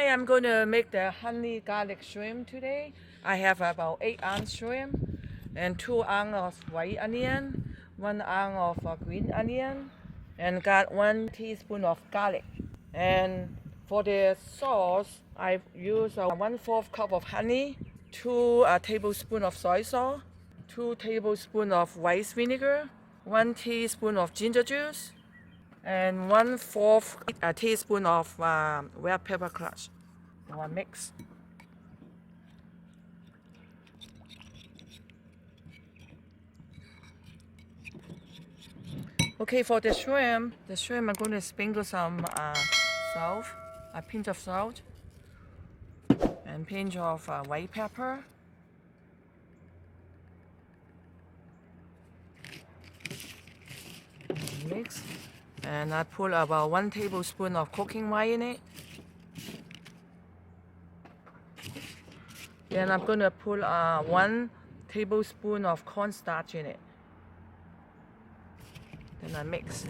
Hi, I'm going to make the honey garlic shrimp today. I have about 8-ounce shrimp and 2 ounces of white onion, 1 ounce of green onion, and got 1 teaspoon of garlic. And for the sauce, I've used 1/4 cup of honey, 2 tablespoons of soy sauce, 2 tablespoons of white vinegar, 1 teaspoon of ginger juice, and 1/4 teaspoon of red pepper crush. One mix. Okay, for the shrimp I'm going to sprinkle some salt, a pinch of salt, and pinch of white pepper. Mix, and I put about 1 tablespoon of cooking oil in it. Then I'm gonna put 1 tablespoon of cornstarch in it. Then I mix.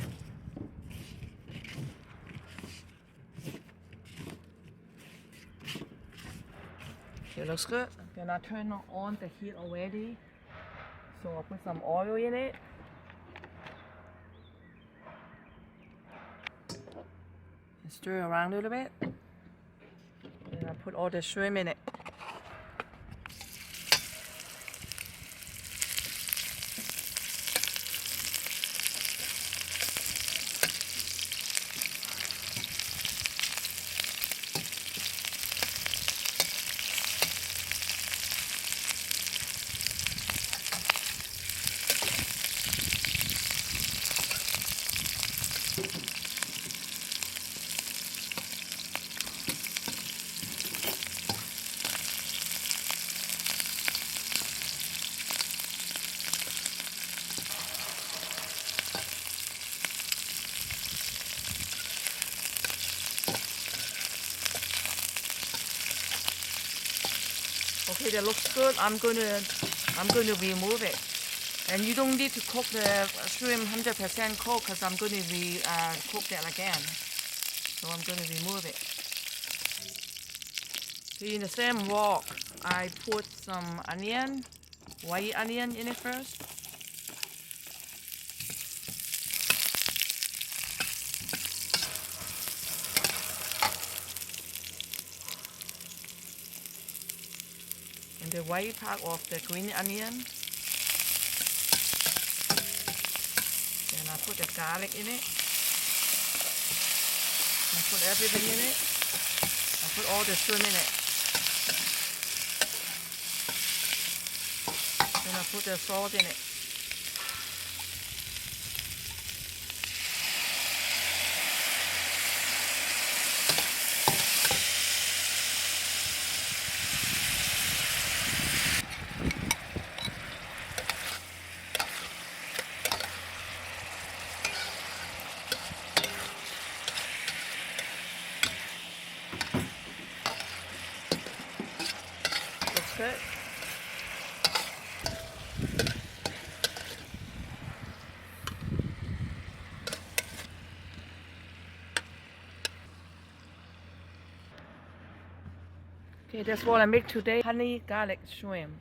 Okay, looks good. Then I turn on the heat already. So I'll put some oil in it. And stir around a little bit. Then I put all the shrimp in it. Okay, that looks good. I'm going to remove it. And you don't need to cook the shrimp 100% cooked because I'm going to cook that again. So I'm going to remove it. Okay, in the same wok, I put some onion, white onion in it first. And the white part of the green onion. Then I put the garlic in it. I put everything in it. I put all the shrimp in it. Then I put the salt in it. Looks good. Okay, that's what I make today. Honey garlic shrimp.